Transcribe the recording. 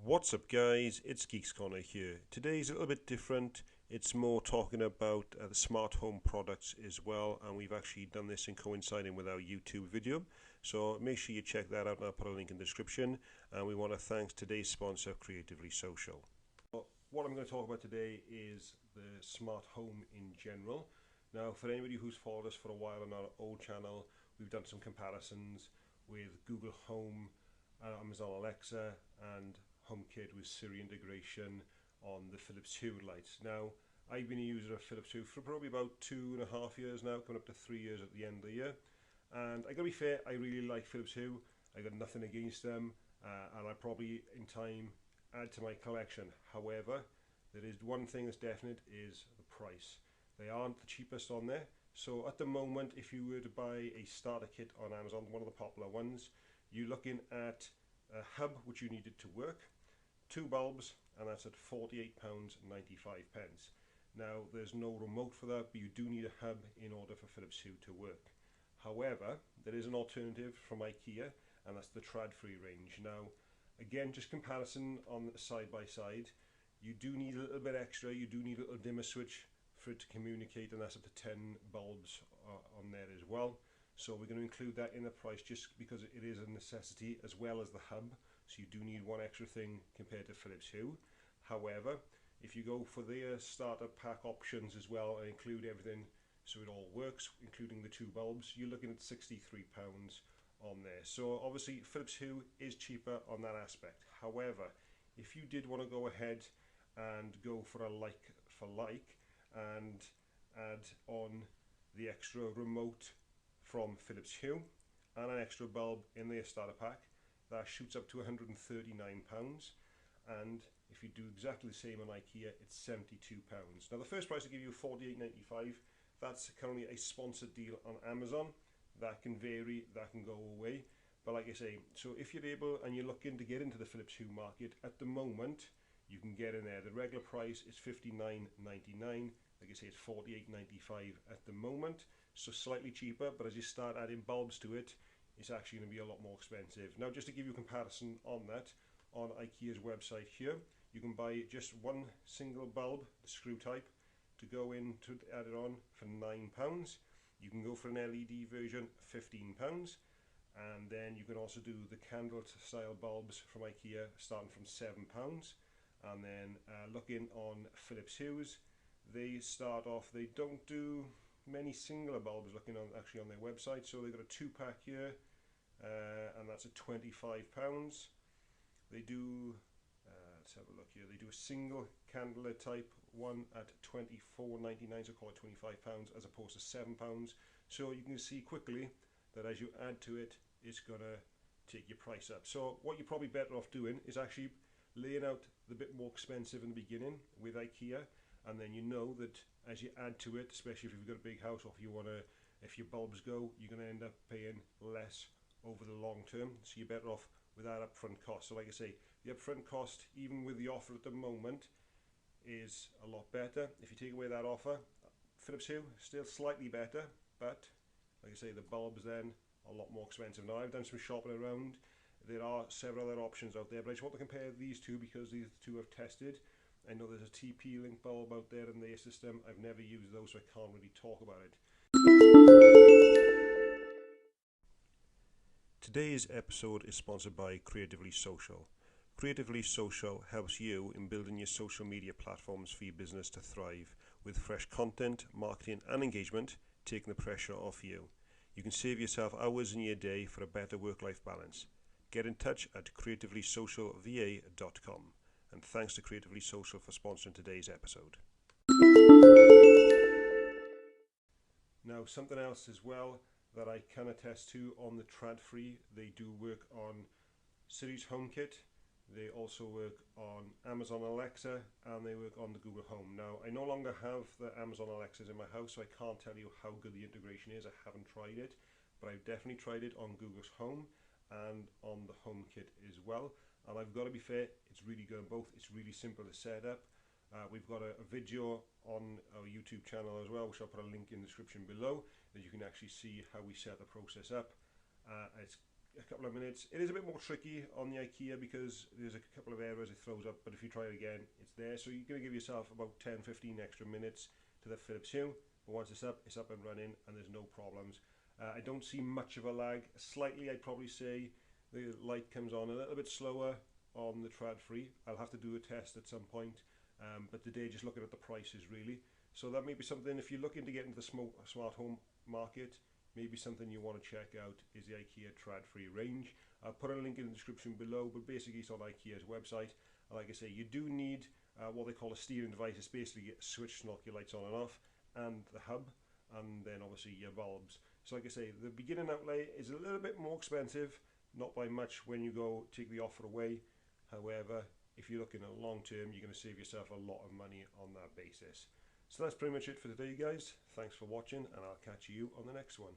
What's up guys, it's Geeks Corner here. Today's a little bit different. It's more talking about the smart home products as well, and we've actually done this in coinciding with our YouTube video. So make sure you check that out, and I'll put a link in the description. And we want to thank today's sponsor, Creatively Social. What I'm going to talk about today is the smart home in general. Now, for anybody who's followed us for a while on our old channel, we've done some comparisons with Google Home, Amazon Alexa, and HomeKit with Siri integration on the Philips Hue lights. Now, I've been a user of Philips Hue for probably about 2.5 years now, coming up to 3 years at the end of the year. And I gotta be fair, I really like Philips Hue. I got nothing against them, and I probably in time add to my collection. However, there is one thing that's definite, is the price. They aren't the cheapest on there. So at the moment, if you were to buy a starter kit on Amazon, one of the popular ones, you're looking at a hub which you needed to work, 2 bulbs, and that's at £48.95. Now, there's no remote for that, but you do need a hub in order for Philips Hue to work. However, there is an alternative from Ikea, and that's the Tradfri range. Now, again, just comparison on side by side, you do need a little bit extra. You do need a little dimmer switch for it to communicate, and that's up to 10 bulbs on there as well. So we're going to include that in the price just because it is a necessity, as well as the hub. So you do need one extra thing compared to Philips Hue. However, if you go for their starter pack options as well and include everything so it all works, including the 2 bulbs, you're looking at £63 on there. So obviously Philips Hue is cheaper on that aspect. However, if you did want to go ahead and go for a like for like and add on the extra remote from Philips Hue and an extra bulb in their starter pack, that shoots up to £139, and if you do exactly the same on Ikea, it's £72. Now, the first price I give you, £48.95, that's currently a sponsored deal on Amazon. That can vary, that can go away, but like I say, so if you're able and you're looking to get into the Philips Hue market, at the moment you can get in there. The regular price is £59.99. Like I say, it's £48.95 at the moment, so slightly cheaper, but as you start adding bulbs to it, it's actually going to be a lot more expensive. Now, just to give you a comparison on that, on Ikea's website here, you can buy just one single bulb, the screw type, to go in to add it on for £9. You can go for an LED version, £15, and then you can also do the candle style bulbs from Ikea starting from £7. And then looking on Philips Hue's, they start off, they don't do many singular bulbs looking on actually on their website, so they've got a 2-pack here, and that's at £25. They do let's have a look here, they do a single candle type one at £24.99, so call it £25 as opposed to £7. So you can see quickly that as you add to it, it's gonna take your price up. So what you're probably better off doing is actually laying out the bit more expensive in the beginning with Ikea, and then you know that as you add to it, especially if you've got a big house or if your bulbs go, you're going to end up paying less over the long term. So you're better off with that upfront cost. So like I say, the upfront cost, even with the offer at the moment, is a lot better. If you take away that offer, Philips Hue still slightly better, but like I say, the bulbs then are a lot more expensive. Now, I've done some shopping around. There are several other options out there, but I just want to compare these two because these two I've tested. I know there's a TP-Link bulb out there in their system. I've never used those, so I can't really talk about it. Today's episode is sponsored by Creatively Social. Creatively Social helps you in building your social media platforms for your business to thrive with fresh content, marketing and engagement, taking the pressure off you. You can save yourself hours in your day for a better work-life balance. Get in touch at creativelysocialva.com. And thanks to Creatively Social for sponsoring today's episode. Now, something else as well that I can attest to on the Tradfri, they do work on Siri's HomeKit. They also work on Amazon Alexa, and they work on the Google Home. Now, I no longer have the Amazon Alexas in my house, so I can't tell you how good the integration is. I haven't tried it, but I've definitely tried it on Google's Home and on the HomeKit as well. And I've got to be fair, it's really good on both. It's really simple to set up. We've got a video on our YouTube channel as well, which I'll put a link in the description below, that you can actually see how we set the process up. It's a couple of minutes. It is a bit more tricky on the Ikea because there's a couple of errors it throws up, but if you try it again, it's there. So you're going to give yourself about 10-15 extra minutes to the Philips Hue, but once it's up and running, and there's no problems. I don't see much of a lag. Slightly, I'd probably say the light comes on a little bit slower on the Tradfri. I'll have to do a test at some point, but today just looking at the prices really. So that may be something, if you're looking to get into the smart home market, maybe something you want to check out is the Ikea Tradfri range. I'll put a link in the description below, but basically it's on Ikea's website. And like I say, you do need what they call a steering device. It's basically a switch to knock your lights on and off, and the hub, and then obviously your bulbs. So like I say, the beginning outlay is a little bit more expensive, not by much when you go take the offer away. However, if you're looking at long term, you're going to save yourself a lot of money on that basis. So that's pretty much it for today, guys. Thanks for watching, and I'll catch you on the next one.